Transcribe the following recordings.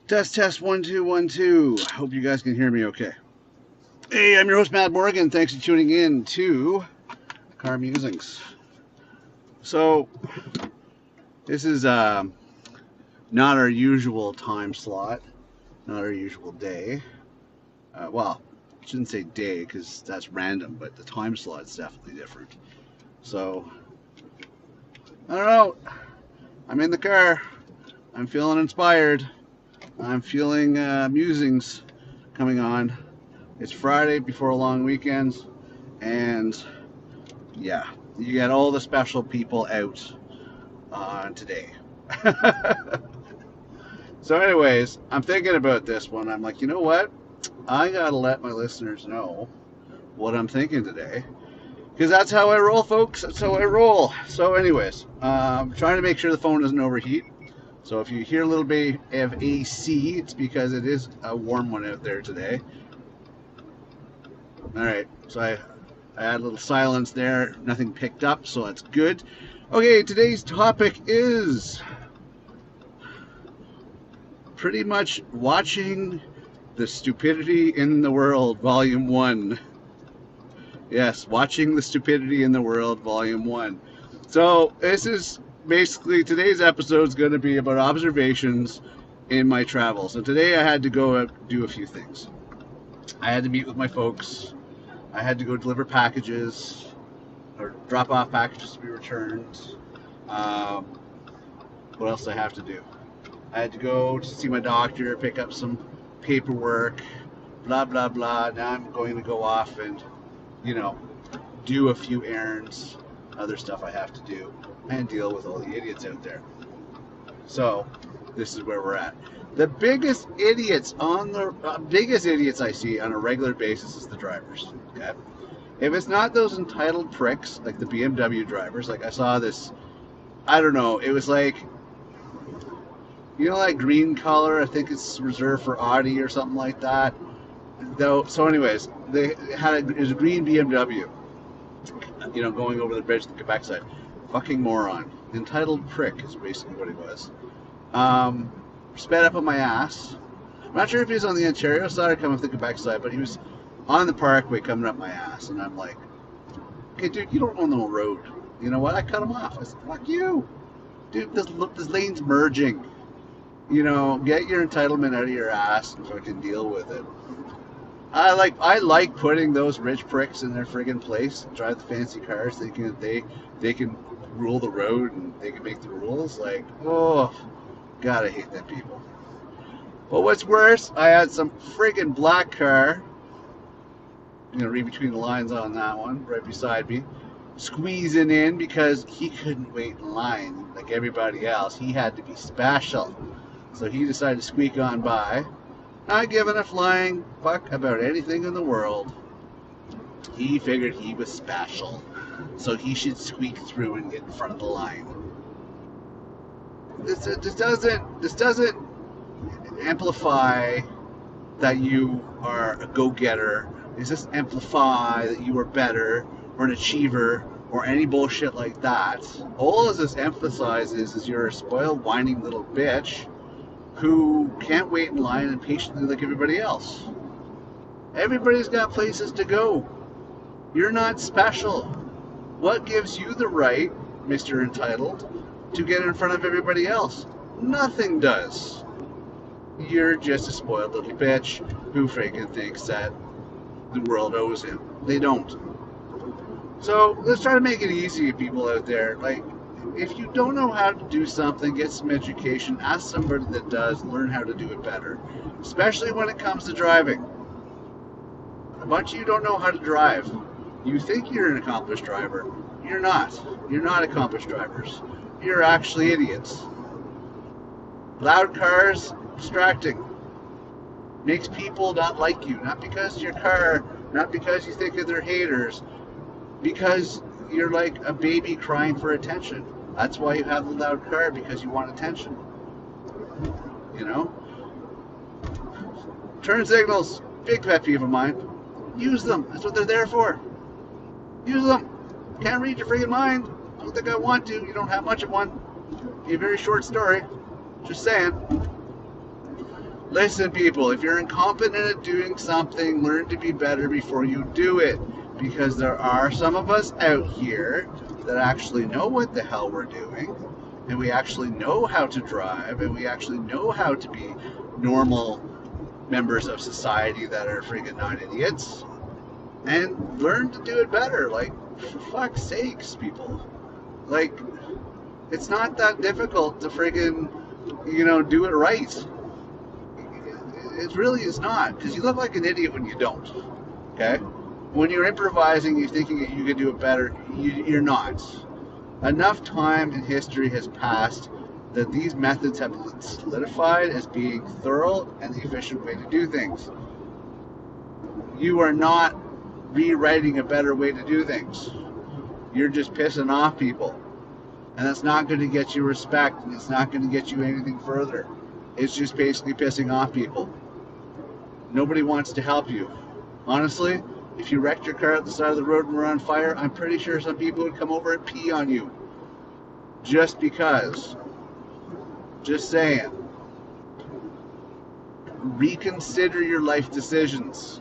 Test, test, 1 2 1 2. Hope you guys can hear me okay. Hey, I'm your host, Matt Morgan. Thanks for tuning in to Car Musings. So, this is not our usual time slot, not our usual day. Well, I shouldn't say day because that's random, but the time slot's definitely different. So, I don't know. I'm in the car. I'm feeling inspired. I'm feeling musings coming on. It's Friday before a long weekend, and yeah, you got all the special people out on today. So, anyways, I'm thinking about this one. I'm like, you know what? I gotta let my listeners know what I'm thinking today, because that's how I roll, folks. That's how I roll. So, anyways, trying to make sure the phone doesn't overheat. So, if you hear a little bit of AC, it's because it is a warm one out there today. All right, so I had a little silence there. Nothing picked up, so that's good. Okay, today's topic is pretty much watching the stupidity in the world, Volume 1. Yes, watching the stupidity in the world, Volume 1. So, this is basically today's episode is going to be about observations in my travels. So, today I had to go do a few things. I had to meet with my folks. I had to go deliver packages or drop off packages to be returned. What else did I have to do? I had to go to see my doctor, pick up some paperwork, blah, blah, blah. Now I'm going to go off and, you know, do a few errands, other stuff I have to do, and deal with all the idiots out there. So, this is where we're at. The biggest idiots I see on a regular basis is the drivers. Okay, if it's not those entitled pricks like the BMW drivers, like I saw this, I don't know, it was like, you know, like green color. I think it's reserved for Audi or something like that. Though, so anyways, it was a green BMW. You know, going over the bridge to the Quebec side. Fucking moron. Entitled prick is basically what he was. Sped up on my ass. I'm not sure if he was on the Ontario side or coming off the Quebec side, but he was on the parkway coming up my ass, and I'm like, okay, dude, you don't own the road. You know what? I cut him off. I said, fuck you. Dude, this lane's merging. You know, get your entitlement out of your ass and fucking deal with it. I like putting those rich pricks in their friggin' place, drive the fancy cars, thinking that they can rule the road and they can make the rules. Like, oh, God, I hate them people. But what's worse, I had some friggin' black car, you know, read between the lines on that one, right beside me, squeezing in because he couldn't wait in line like everybody else. He had to be special. So he decided to squeak on by, not giving a flying fuck about anything in the world. He figured he was special, so he should squeak through and get in front of the line. This doesn't amplify that you are a go-getter. It doesn't amplify that you are better or an achiever or any bullshit like that. All this emphasizes is you're a spoiled, whining little bitch who can't wait in line and patiently like everybody else. Everybody's got places to go. You're not special. What gives you the right, Mr. Entitled, to get in front of everybody else? Nothing does. You're just a spoiled little bitch who freaking thinks that the world owes him. They don't. So let's try to make it easy, people out there. Like, if you don't know how to do something, get some education, ask somebody that does, learn how to do it better. Especially when it comes to driving. A bunch of you don't know how to drive. You think you're an accomplished driver. You're not. You're not accomplished drivers. You're actually idiots. Loud cars, distracting. Makes people not like you. Not because your car, not because you think they're haters, because you're like a baby crying for attention. That's why you have the loud car, because you want attention. You know? Turn signals, big pet peeve of mine. Use them. That's what they're there for. Use them. Can't read your friggin' mind. I don't think I want to. You don't have much of one. Be a very short story. Just saying. Listen, people, if you're incompetent at doing something, learn to be better before you do it. Because there are some of us out here that actually know what the hell we're doing, and we actually know how to drive, and we actually know how to be normal members of society that are friggin' not idiots, and learn to do it better. Like, for fuck's sakes, people. Like, it's not that difficult to friggin', do it right. It really is not, because you look like an idiot when you don't. Okay? When you're improvising, you're thinking that you can do it better. You're not. Enough time in history has passed that these methods have solidified as being thorough and the efficient way to do things. You are not rewriting a better way to do things. You're just pissing off people. And that's not going to get you respect, and it's not going to get you anything further. It's just basically pissing off people. Nobody wants to help you. Honestly, if you wrecked your car at the side of the road and were on fire, I'm pretty sure some people would come over and pee on you. Just because. Just saying. Reconsider your life decisions.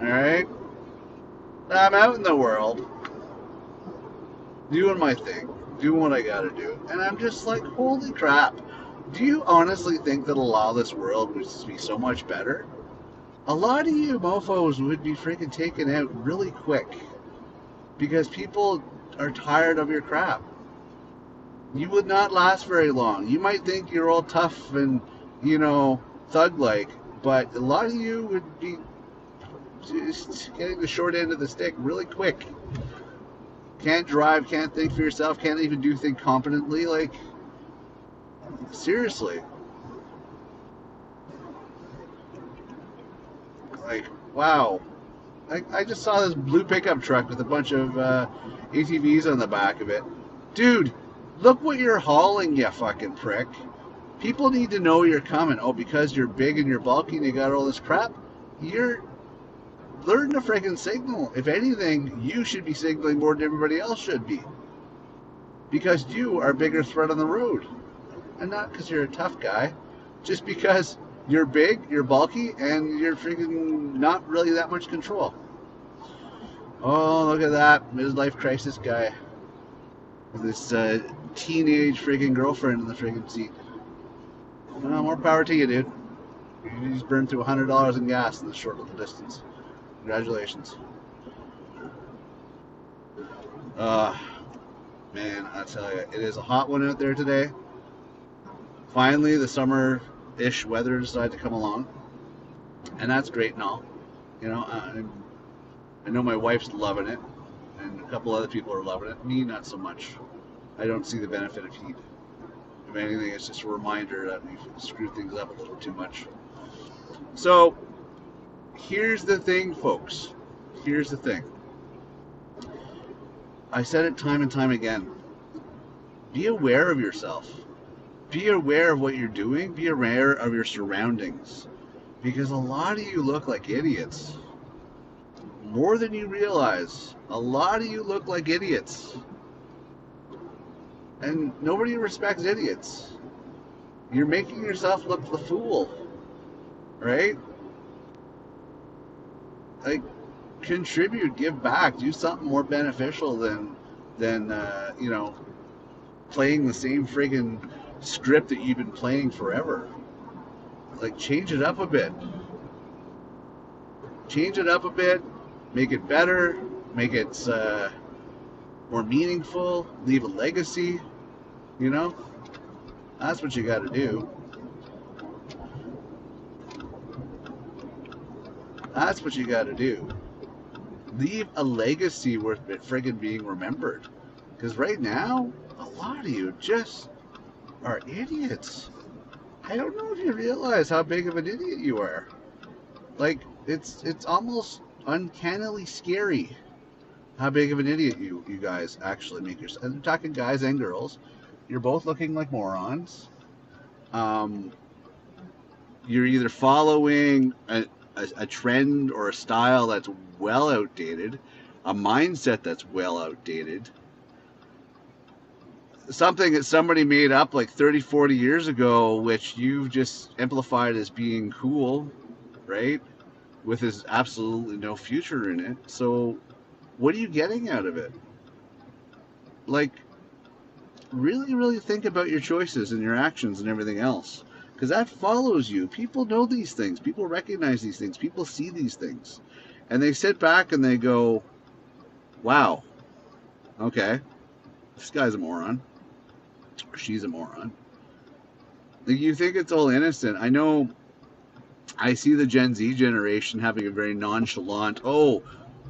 Alright? I'm out in the world, doing my thing, doing what I gotta do, and I'm just like, holy crap. Do you honestly think that a lot of this world would be so much better? A lot of you mofos would be freaking taken out really quick because people are tired of your crap. You would not last very long. You might think you're all tough and, thug-like, but a lot of you would be just getting the short end of the stick really quick. Can't drive, can't think for yourself, can't even do things competently. Like, seriously. Like, wow. I just saw this blue pickup truck with a bunch of ATVs on the back of it. Dude, look what you're hauling, you fucking prick. People need to know you're coming. Oh, because you're big and you're bulky and you got all this crap? Learn to friggin' signal. If anything, you should be signaling more than everybody else should be. Because you are a bigger threat on the road. And not because you're a tough guy. Just because you're big, you're bulky, and you're freaking not really that much control. Oh, look at that midlife crisis guy. With this teenage freaking girlfriend in the freaking seat. Well, more power to you, dude. You just burned through $100 in gas in this short little distance. Congratulations. Man, I tell you, it is a hot one out there today. Finally, the summer-ish weather decided to come along. And that's great and all. I know my wife's loving it. And a couple other people are loving it. Me, not so much. I don't see the benefit of heat. If anything, it's just a reminder that we've screwed things up a little too much. So, here's the thing, folks. Here's the thing. I said it time and time again. Be aware of yourself. Be aware of what you're doing. Be aware of your surroundings. Because a lot of you look like idiots. More than you realize. A lot of you look like idiots. And nobody respects idiots. You're making yourself look the fool. Right? Like, contribute, give back, do something more beneficial than playing the same friggin' script that you've been playing forever. Like, change it up a bit. Change it up a bit, make it better, make it more meaningful, leave a legacy, That's what you gotta do. That's what you gotta do. Leave a legacy worth friggin' being remembered. Because right now, a lot of you just are idiots. I don't know if you realize how big of an idiot you are. Like, it's almost uncannily scary how big of an idiot you guys actually make yourself. And I'm talking guys and girls. You're both looking like morons. You're either following a trend or a style that's well outdated, a mindset that's well outdated. something that somebody made up like 30, 40 years ago, which you've just amplified as being cool, right? With his absolutely no future in it. So, what are you getting out of it? Like, really, really think about your choices and your actions and everything else. Because that follows you. People know these things. People recognize these things. People see these things. And they sit back and they go, wow, okay, this guy's a moron. Or she's a moron. Like, you think it's all innocent. I know I see the Gen Z generation having a very nonchalant, oh,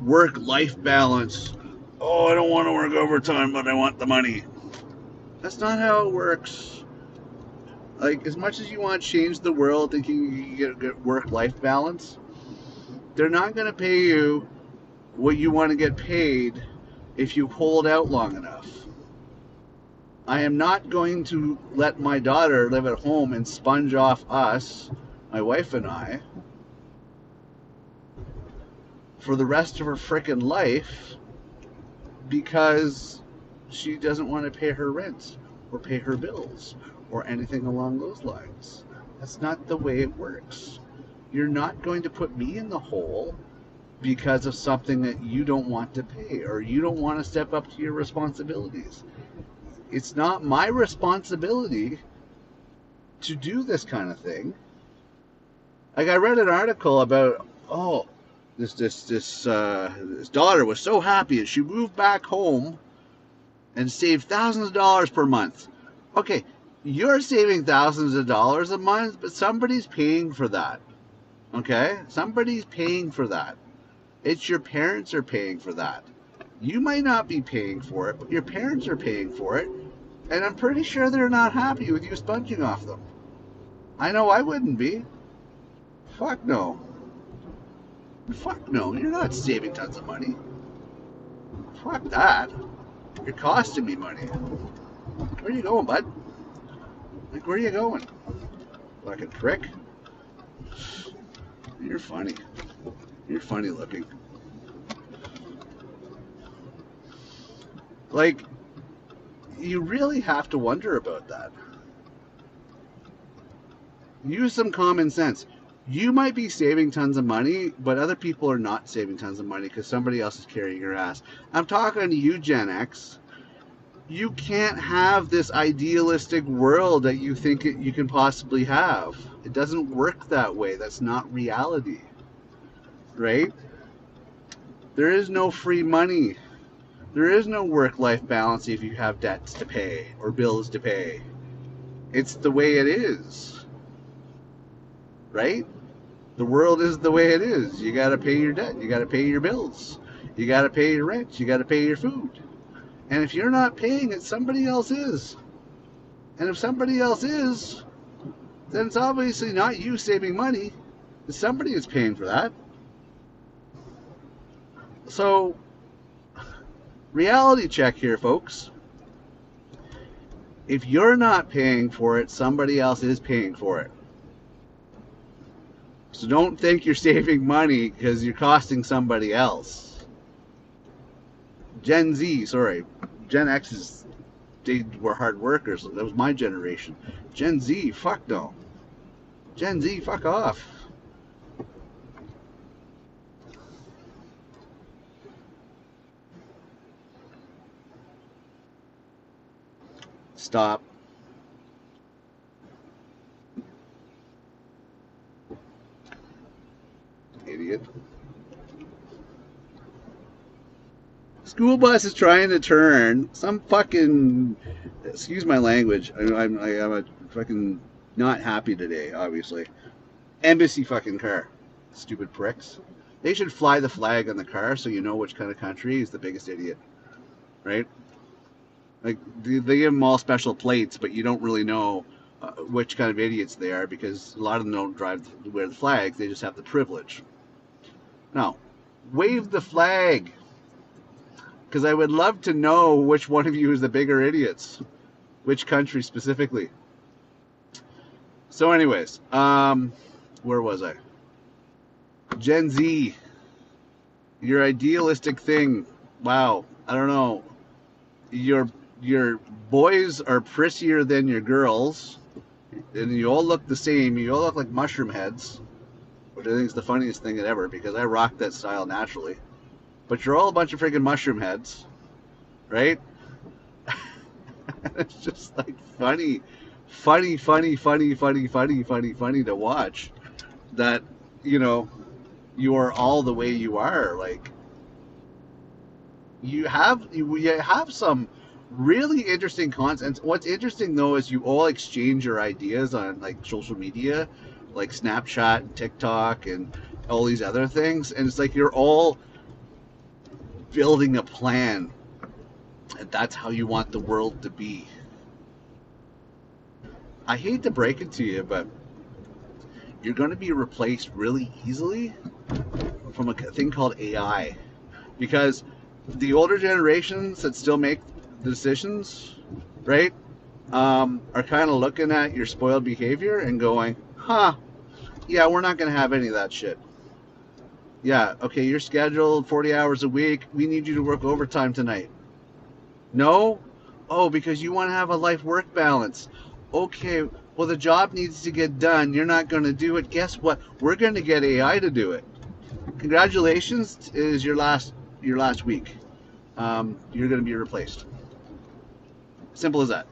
work life balance. Oh, I don't want to work overtime, but I want the money. That's not how it works. Like, as much as you want to change the world thinking you can get work life balance, they're not going to pay you what you want to get paid if you hold out long enough. I am not going to let my daughter live at home and sponge off us, my wife and I, for the rest of her frickin' life because she doesn't want to pay her rent or pay her bills or anything along those lines. That's not the way it works. You're not going to put me in the hole because of something that you don't want to pay or you don't want to step up to your responsibilities. It's not my responsibility to do this kind of thing. Like, I read an article about, oh, this daughter was so happy that she moved back home and saved thousands of dollars per month. Okay, you're saving thousands of dollars a month, but somebody's paying for that. Okay, somebody's paying for that. It's your parents are paying for that. You might not be paying for it, but your parents are paying for it, and I'm pretty sure they're not happy with you sponging off them. I know I wouldn't be. Fuck no. Fuck no, you're not saving tons of money. Fuck that. You're costing me money. Where are you going, bud? Like, where are you going? Fucking prick. You're funny. You're funny looking. Like, you really have to wonder about that. Use some common sense. You might be saving tons of money, but other people are not saving tons of money because somebody else is carrying your ass. I'm talking to you, Gen X. You can't have this idealistic world that you think you can possibly have. It doesn't work that way. That's not reality. Right? There is no free money. There is no work-life balance if you have debts to pay or bills to pay. It's the way it is. Right? The world is the way it is. You got to pay your debt. You got to pay your bills. You got to pay your rent. You got to pay your food. And if you're not paying it, somebody else is. And if somebody else is, then it's obviously not you saving money. Somebody is paying for that. So, reality check here, folks. If you're not paying for it, somebody else is paying for it. So don't think you're saving money because you're costing somebody else. Gen X is, they were hard workers. That was my generation. Gen Z, fuck no. Gen Z, fuck off. Stop. Idiot. School bus is trying to turn. Some fucking, excuse my language. I'm a fucking not happy today, obviously. Embassy fucking car. Stupid pricks. They should fly the flag on the car so you know which kind of country is the biggest idiot. Right? Like, they give them all special plates, but you don't really know which kind of idiots they are because a lot of them don't wear the flags. They just have the privilege. No. Wave the flag. Because I would love to know which one of you is the bigger idiots. Which country specifically. So anyways, where was I? Gen Z. Your idealistic thing. Wow. I don't know. your boys are prettier than your girls, and you all look the same. You all look like mushroom heads, which I think is the funniest thing ever because I rock that style naturally. But you're all a bunch of freaking mushroom heads, right? It's just like funny to watch. That you know you are all the way you are. Like you have some really interesting content. What's interesting though is you all exchange your ideas on like social media, like Snapchat and TikTok and all these other things, and it's like you're all building a plan, and that's how you want the world to be. I hate to break it to you, but you're going to be replaced really easily from a thing called AI, because the older generations that still make the decisions, right, are kind of looking at your spoiled behavior and going, huh, yeah, we're not going to have any of that shit. Yeah, okay, you're scheduled 40 hours a week. We need you to work overtime tonight. No? Oh, because you want to have a life-work balance. Okay, well, the job needs to get done. You're not going to do it. Guess what? We're going to get AI to do it. Congratulations, is your last week. You're going to be replaced. Simple as that.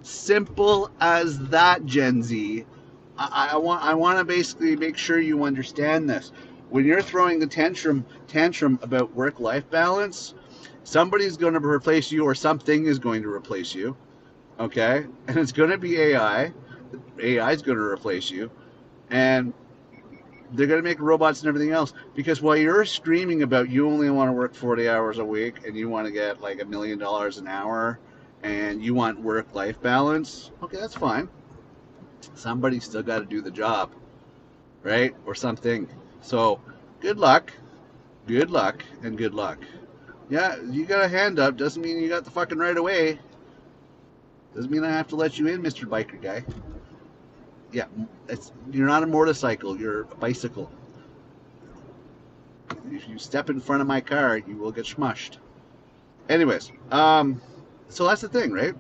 Simple as that, Gen Z. I want to basically make sure you understand this. When you're throwing a tantrum about work-life balance, somebody's going to replace you or something is going to replace you. Okay? And it's going to be AI. AI is going to replace you. And they're going to make robots and everything else. Because while you're screaming about you only want to work 40 hours a week and you want to get like $1 million an hour and you want work-life balance, okay, that's fine. Somebody's still got to do the job, right? Or something. So good luck, and good luck. Yeah, you got a hand up doesn't mean you got the fucking right away. Doesn't mean I have to let you in, Mr. Biker Guy. Yeah, you're not a motorcycle, you're a bicycle. If you step in front of my car, you will get smushed. Anyways, so that's the thing, right?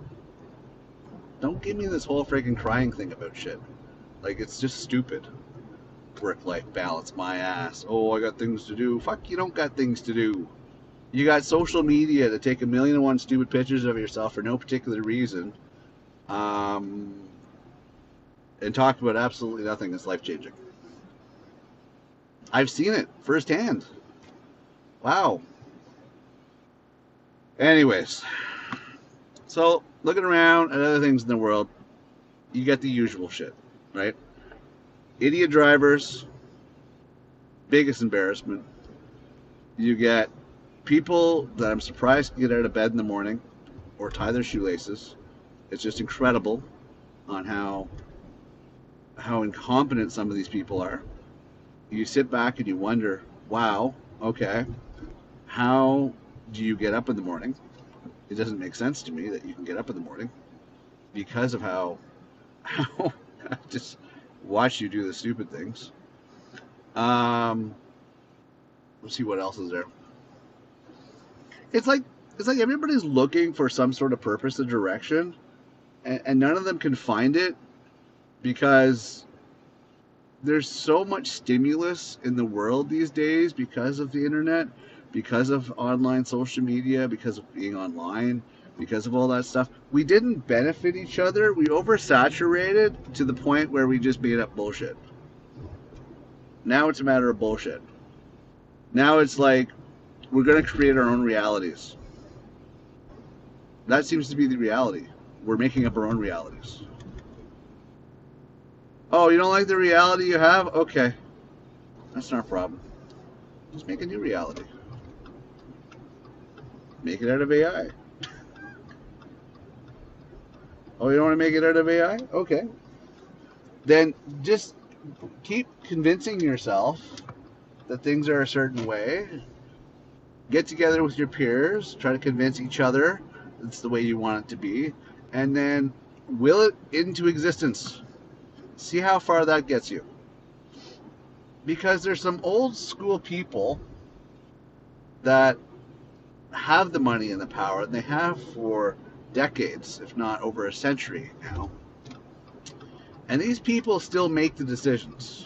Don't give me this whole freaking crying thing about shit. Like, it's just stupid. Work-life balance, my ass. Oh, I got things to do. Fuck, you don't got things to do. You got social media to take 1,000,001 stupid pictures of yourself for no particular reason, and talk about absolutely nothing that's life-changing. I've seen it firsthand. Wow. Anyways, so looking around at other things in the world, you get the usual shit, right? Idiot drivers, biggest embarrassment. You get people that I'm surprised can get out of bed in the morning or tie their shoelaces. It's just incredible on how incompetent some of these people are. You sit back and you wonder, wow, okay, how do you get up in the morning? It doesn't make sense to me that you can get up in the morning because of how I just watch you do the stupid things. Let's see what else is there. It's like everybody's looking for some sort of purpose or direction, and none of them can find it because there's so much stimulus in the world these days because of the internet, because of online social media, because of being online, because of all that stuff. We didn't benefit each other. We oversaturated to the point where we just made up bullshit. Now it's a matter of bullshit. Now it's like we're going to create our own realities. That seems to be the reality. We're making up our own realities. Oh, you don't like the reality you have? Okay. That's not a problem. Just make a new reality. Make it out of AI. Oh, you don't want to make it out of AI? Okay. Then just keep convincing yourself that things are a certain way. Get together with your peers. Try to convince each other it's the way you want it to be. And then will it into existence. See how far that gets you. Because there's some old school people that have the money and the power, and they have for decades, if not over a century now. And these people still make the decisions.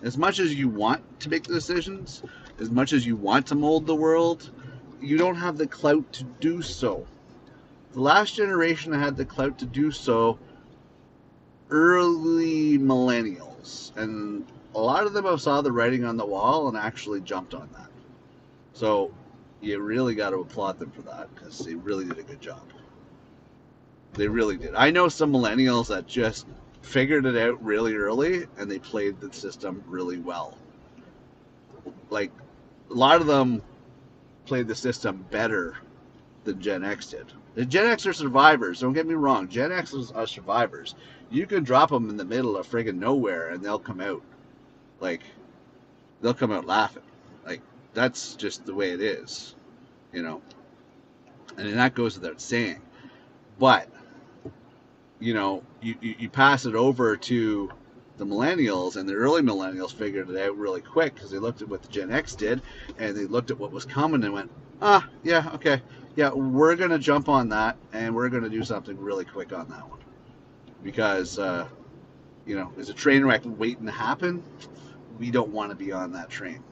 As much as you want to make the decisions, as much as you want to mold the world, you don't have the clout to do so. The last generation that had the clout to do so, early millennials. And a lot of them have saw the writing on the wall and actually jumped on that. So you really got to applaud them for that, because they really did a good job. They really did. I know some millennials that just figured it out really early and they played the system really well. Like, a lot of them played the system better than Gen X did. The Gen X are survivors, don't get me wrong. Gen X are survivors. You can drop them in the middle of friggin' nowhere and they'll come out. Like, they'll come out laughing. Like, that's just the way it is, you know. And that goes without saying. But, you know, you pass it over to the millennials, and the early millennials figured it out really quick because they looked at what the Gen X did, and they looked at what was coming and went, yeah, okay, yeah, we're going to jump on that, and we're going to do something really quick on that one. Because, you know, there's a train wreck waiting to happen. We don't want to be on that train.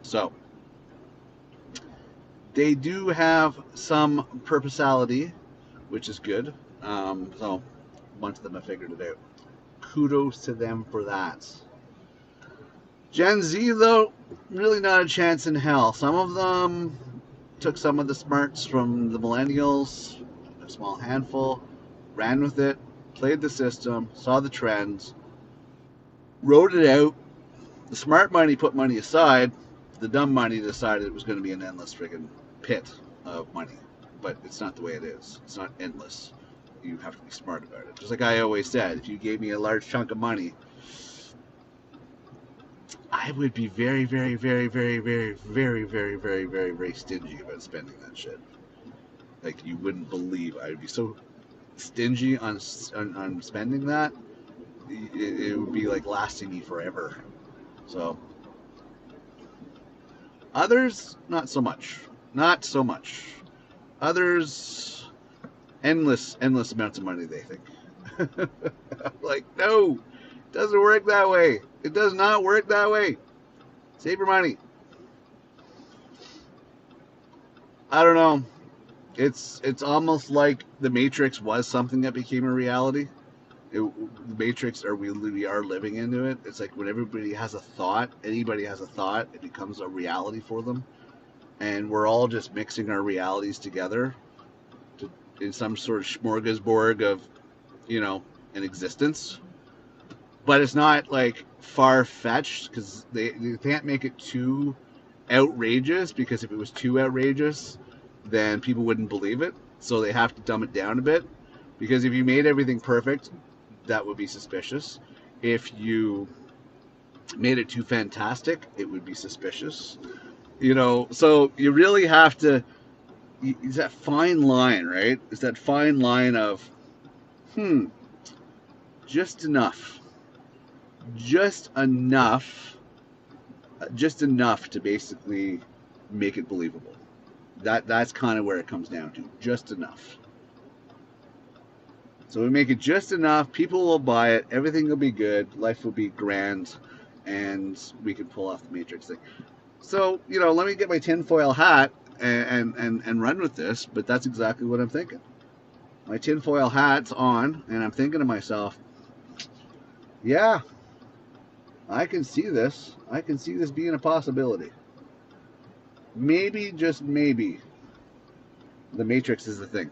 So, they do have some purposality, which is good. So, a bunch of them have figured it out. Kudos to them for that. Gen Z, though, really not a chance in hell. Some of them took some of the smarts from the millennials, a small handful, ran with it, played the system, saw the trends, wrote it out. The smart money put money aside. The dumb money decided it was going to be an endless friggin' pit of money. But it's not the way it is. It's not endless. You have to be smart about it. Just like I always said, if you gave me a large chunk of money, I would be very, very, very, very, very, very, very, very, very, very stingy about spending that shit. Like, you wouldn't believe. I would be so stingy on spending that. It would be like lasting me forever. So, others, not so much. Not so much. Others, endless amounts of money, they think. Like, no, it doesn't work that way. It does not work that way. Save your money. I don't know. It's almost like the Matrix was something that became a reality. The Matrix, we are living into it. It's like when everybody has a thought, anybody has a thought, it becomes a reality for them. And we're all just mixing our realities together in some sort of smorgasbord of, you know, an existence. But it's not like far-fetched, because they can't make it too outrageous, because if it was too outrageous, then people wouldn't believe it. So they have to dumb it down a bit, because if you made everything perfect, that would be suspicious. If you made it too fantastic, it would be suspicious. You know, so you really have to, it's that fine line, right? It's that fine line of, just enough. Just enough to basically make it believable. That's kind of where it comes down to. Just enough. So we make it just enough, people will buy it, everything will be good, life will be grand, and we can pull off the Matrix thing. So, you know, let me get my tinfoil hat and run with this, but that's exactly what I'm thinking. My tinfoil hat's on, and I'm thinking to myself, yeah, I can see this. I can see this being a possibility. Maybe, just maybe, the Matrix is the thing.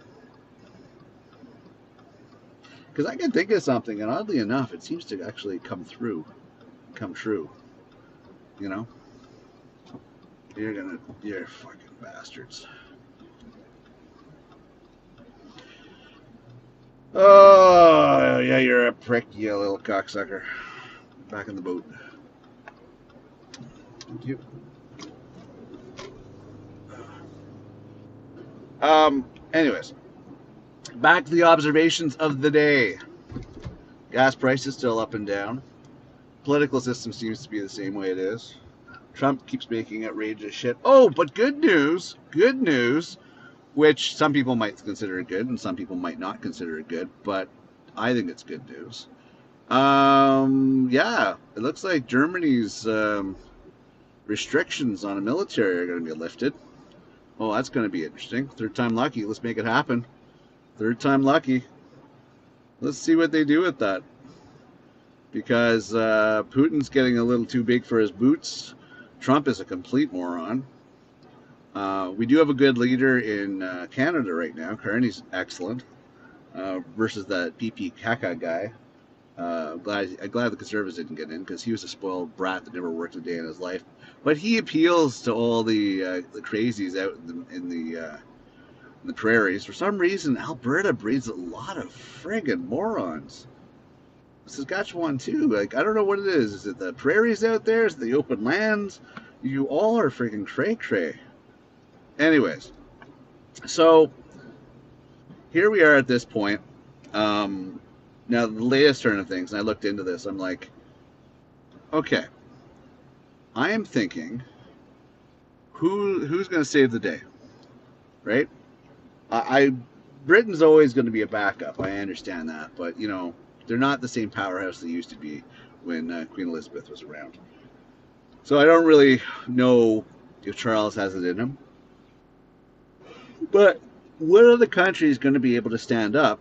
Because I can think of something, and oddly enough, it seems to actually come true. You know? You're fucking bastards. Oh, yeah, you're a prick, you little cocksucker. Back in the boat. Thank you. Anyways, back to the observations of the day. Gas prices still up and down. Political system seems to be the same way it is. Trump keeps making outrageous shit. Oh, but good news. which some people might consider good and some people might not consider it good, but I think it's good news. Yeah, it looks like Germany's restrictions on the military are going to be lifted. Oh, that's going to be interesting. Third time lucky. Let's make it happen. Third time lucky. Let's see what they do with that. Because Putin's getting a little too big for his boots. Trump is a complete moron. We do have a good leader in Canada right now. Carney's excellent. Versus that PP Kaka guy. I'm glad the Conservatives didn't get in because he was a spoiled brat that never worked a day in his life. But he appeals to all the crazies out in the prairies. For some reason, Alberta breeds a lot of friggin' morons. Saskatchewan too. Like, I don't know what it is. Is it the prairies out there? Is it the open lands? You all are friggin' cray-cray. Anyways, so here we are at this point. Now, the latest turn of things, and I looked into this, I'm like, okay, I am thinking, who's going to save the day, right? Britain's always going to be a backup. I understand that, but you know, they're not the same powerhouse they used to be when Queen Elizabeth was around. So I don't really know if Charles has it in him. But what other country is going to be able to stand up,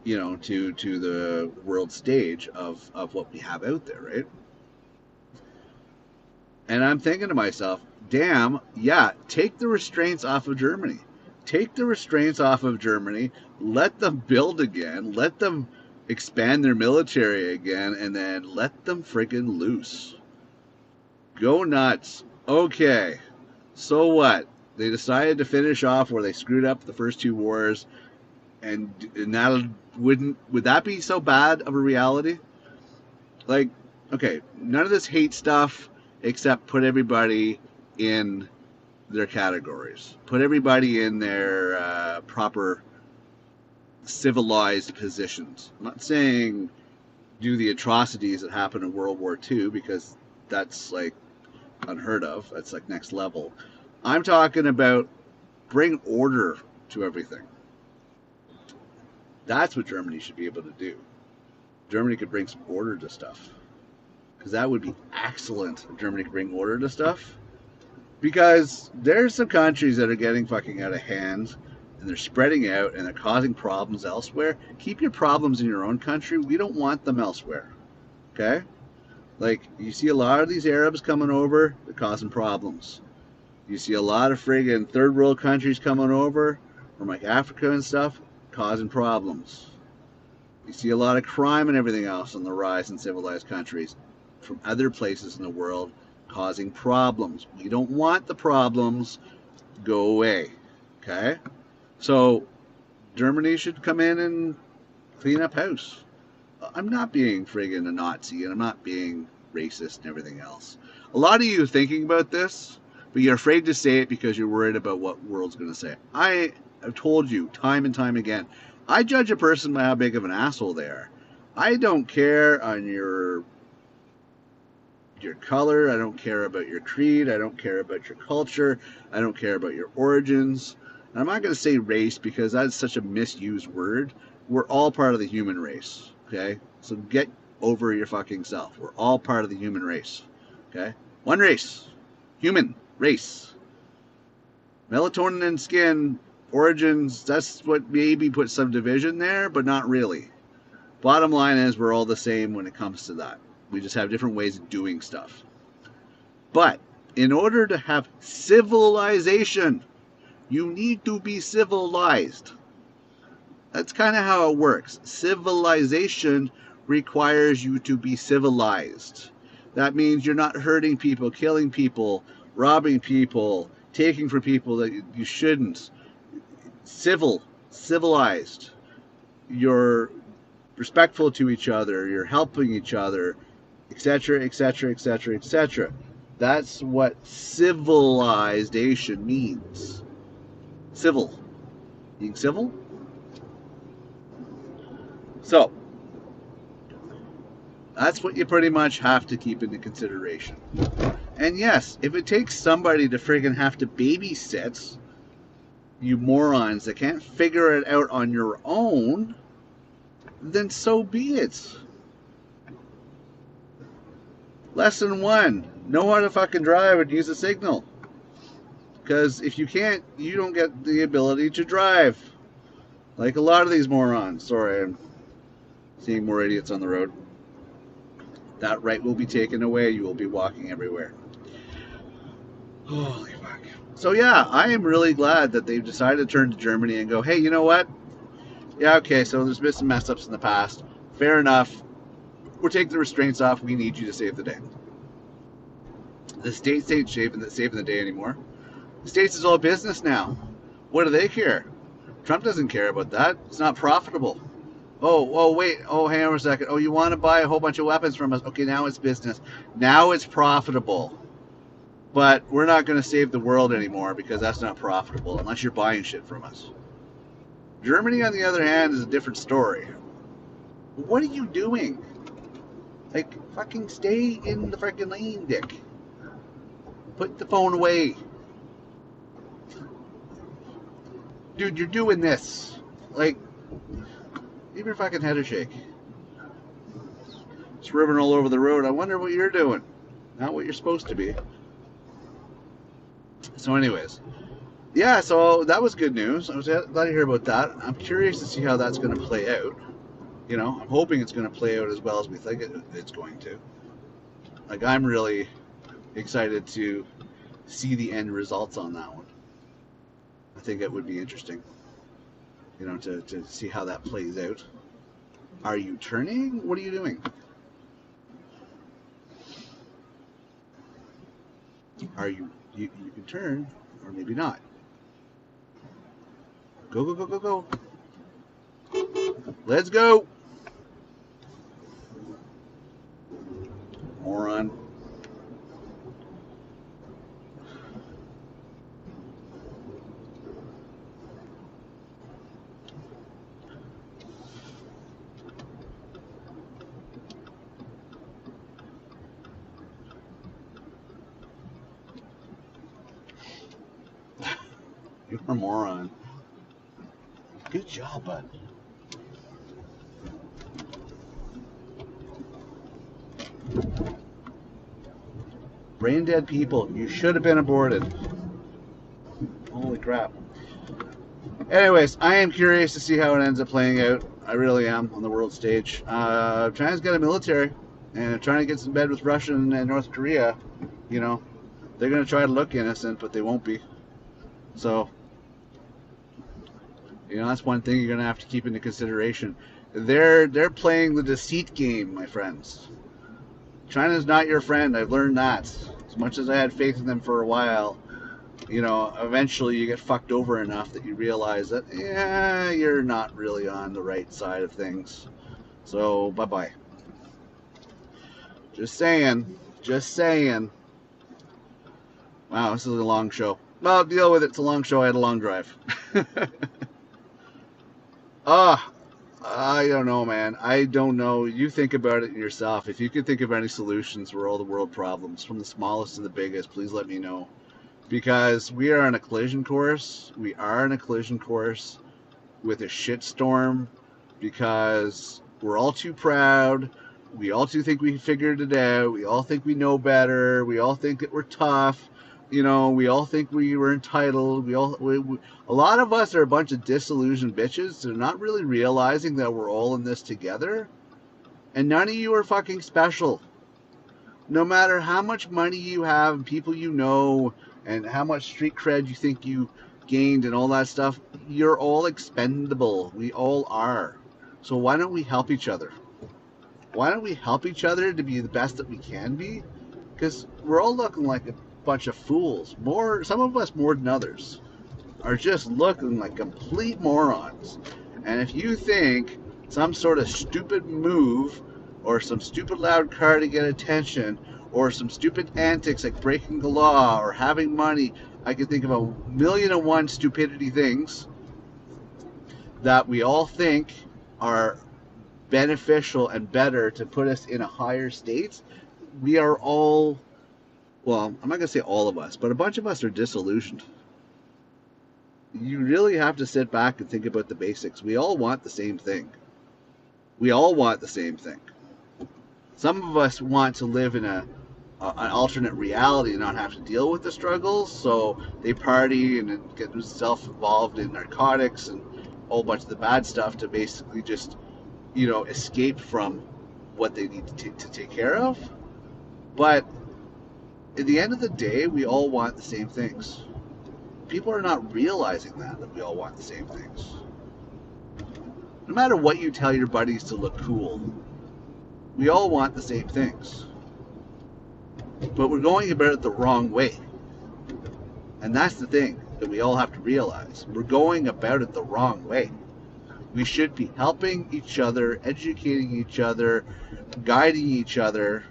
you know, to the world stage of what we have out there, right? And I'm thinking to myself, damn, yeah, take the restraints off of Germany. Take the restraints off of Germany. Let them build again. Let them expand their military again, and then let them friggin' loose. Go nuts. Okay, so what? They decided to finish off where they screwed up the first two wars, and that would that be so bad of a reality? Like, okay, none of this hate stuff, except put everybody in their categories. Put everybody in their proper civilized positions. I'm not saying do the atrocities that happened in World War II, because that's like unheard of. That's like next level. I'm talking about bring order to everything. That's what Germany should be able to do. Germany could bring some order to stuff. Because that would be excellent if Germany could bring order to stuff. Because there's some countries that are getting fucking out of hand, and they're spreading out, and they're causing problems elsewhere. Keep your problems in your own country. We don't want them elsewhere. Okay? Like, you see a lot of these Arabs coming over, they're causing problems. You see a lot of friggin' third world countries coming over, from like Africa and stuff, causing problems. You see a lot of crime and everything else on the rise in civilized countries from other places in the world, causing problems. We don't want the problems. Go away. Okay? So, Germany should come in and clean up house. I'm not being friggin' a Nazi, and I'm not being racist and everything else. A lot of you are thinking about this, but you're afraid to say it because you're worried about what the world's going to say. I have told you time and time again, I judge a person by how big of an asshole they are. I don't care on your color. I don't care about your creed. I don't care about your culture. I don't care about your origins. And I'm not going to say race because that's such a misused word. We're all part of the human race. Okay? So get over your fucking self. We're all part of the human race. Okay? One race. Human race. Melatonin and skin, origins, that's what maybe puts some division there, but not really. Bottom line is we're all the same when it comes to that. We just have different ways of doing stuff. But in order to have civilization, you need to be civilized. That's kind of how it works. Civilization requires you to be civilized. That means you're not hurting people, killing people, robbing people, taking from people that you shouldn't. Civilized. You're respectful to each other, you're helping each other, etc., etc., etc., etc. That's what civilization means. Civil. Being civil? So, that's what you pretty much have to keep into consideration. And yes, if it takes somebody to friggin' have to babysit you morons that can't figure it out on your own, then so be it. Lesson one, know how to fucking drive and use a signal. Because if you can't, you don't get the ability to drive. Like a lot of these morons. Sorry, I'm seeing more idiots on the road. That right will be taken away. You will be walking everywhere. Holy fuck. So yeah, I am really glad that they've decided to turn to Germany and go, hey, you know what? Yeah, okay, so there's been some mess ups in the past. Fair enough. We're taking the restraints off. We need you to save the day. The States ain't saving the day anymore. The States is all business now. What do they care? Trump doesn't care about that. It's not profitable. Wait. Oh, hang on a second. Oh, you want to buy a whole bunch of weapons from us? Okay, now it's business. Now it's profitable. But we're not going to save the world anymore because that's not profitable unless you're buying shit from us. Germany, on the other hand, is a different story. What are you doing? Like, fucking stay in the freaking lane, dick. Put the phone away. Dude, you're doing this. Like, give your fucking head a shake. It's ribbon all over the road. I wonder what you're doing. Not what you're supposed to be. So anyways, yeah, so that was good news. I was glad to hear about that. I'm curious to see how that's going to play out. You know, I'm hoping it's going to play out as well as we think it's going to. Like, I'm really excited to see the end results on that one. I think it would be interesting, you know, to see how that plays out. Are you turning? What are you doing? Are you can turn, or maybe not. Go, go, go, go, go. Let's go. Moron. You're a moron. Good job, bud. Brain dead people. You should have been aborted. Holy crap. Anyways, I am curious to see how it ends up playing out. I really am on the world stage. China's got a military, and trying to get some bed with Russia and North Korea. You know, they're going to try to look innocent, but they won't be. So, you know, that's one thing you're going to have to keep into consideration. They're playing the deceit game, my friends. China's not your friend. I've learned that. As much as I had faith in them for a while, you know, eventually you get fucked over enough that you realize that, yeah, you're not really on the right side of things. So, bye-bye. Just saying. Just saying. Wow, this is a long show. Well, deal with it. It's a long show. I had a long drive. I don't know, man. I don't know. You think about it yourself. If you could think of any solutions for all the world problems, from the smallest to the biggest, please let me know. Because we are on a collision course. We are on a collision course with a shitstorm because we're all too proud. We all too think we figured it out. We all think we know better. We all think that we're tough. You know, we all think we were entitled. A lot of us are a bunch of disillusioned bitches. They're not really realizing that we're all in this together. And none of you are fucking special. No matter how much money you have and people you know and how much street cred you think you gained and all that stuff, you're all expendable. We all are. So why don't we help each other? Why don't we help each other to be the best that we can be? Because we're all looking like a bunch of fools. Some of us more than others are just looking like complete morons. And if you think some sort of stupid move or some stupid loud car to get attention or some stupid antics like breaking the law or having money, I can think of 1,000,001 stupidity things that we all think are beneficial and better to put us in a higher state. We are all, well, I'm not going to say all of us, but a bunch of us are disillusioned. You really have to sit back and think about the basics. We all want the same thing. We all want the same thing. Some of us want to live in an alternate reality and not have to deal with the struggles, so they party and get themselves involved in narcotics and a whole bunch of the bad stuff to basically just, escape from what they need to take care of. But at the end of the day, we all want the same things. People are not realizing that we all want the same things. No matter what you tell your buddies to look cool, we all want the same things. But we're going about it the wrong way. And that's the thing that we all have to realize. We're going about it the wrong way. We should be helping each other, educating each other, guiding each other.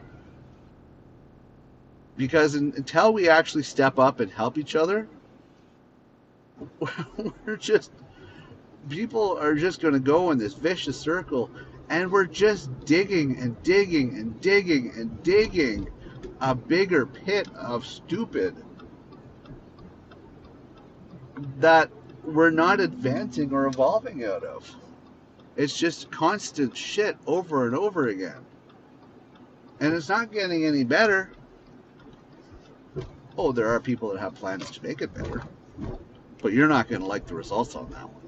Because until we actually step up and help each other, people are just going to go in this vicious circle, and we're just digging and digging and digging and digging a bigger pit of stupid that we're not advancing or evolving out of. It's just constant shit over and over again. And it's not getting any better. Oh, there are people that have plans to make it better. But you're not going to like the results on that one.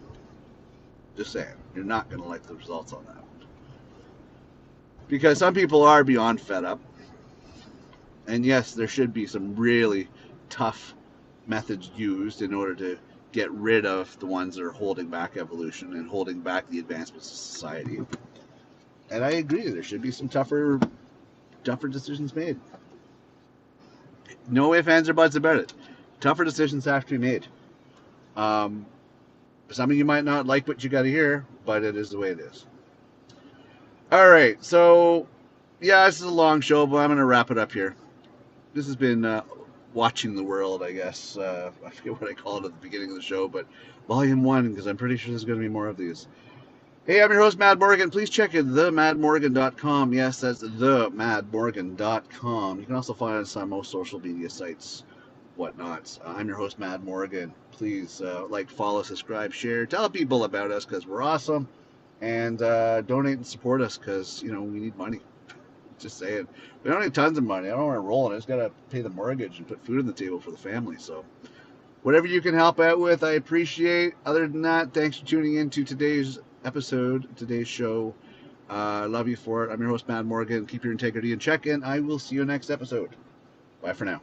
Just saying. You're not going to like the results on that one. Because some people are beyond fed up. And yes, there should be some really tough methods used in order to get rid of the ones that are holding back evolution and holding back the advancements of society. And I agree, there should be some tougher decisions made. No ifs, ands, or buts about it. Tougher decisions have to be made. Some of you might not like what you got to hear, but it is the way it is. All right, so yeah, this is a long show, but I'm going to wrap it up here. This has been Watching the World, I guess. I forget what I called it at the beginning of the show, but Volume 1, because I'm pretty sure there's going to be more of these. Hey, I'm your host, Mad Morgan. Please check out themadmorgan.com. Yes, that's themadmorgan.com. You can also find us on most social media sites, whatnot. I'm your host, Mad Morgan. Please follow, subscribe, share. Tell people about us, because we're awesome. And donate and support us, because, we need money. Just saying. We don't need tons of money. I don't want to roll it. I just got to pay the mortgage and put food on the table for the family. So whatever you can help out with, I appreciate. Other than that, thanks for tuning in to today's episode, today's show. I love you for it. I'm your host, Matt Morgan. Keep your integrity in check, and I will see you next episode. Bye for now.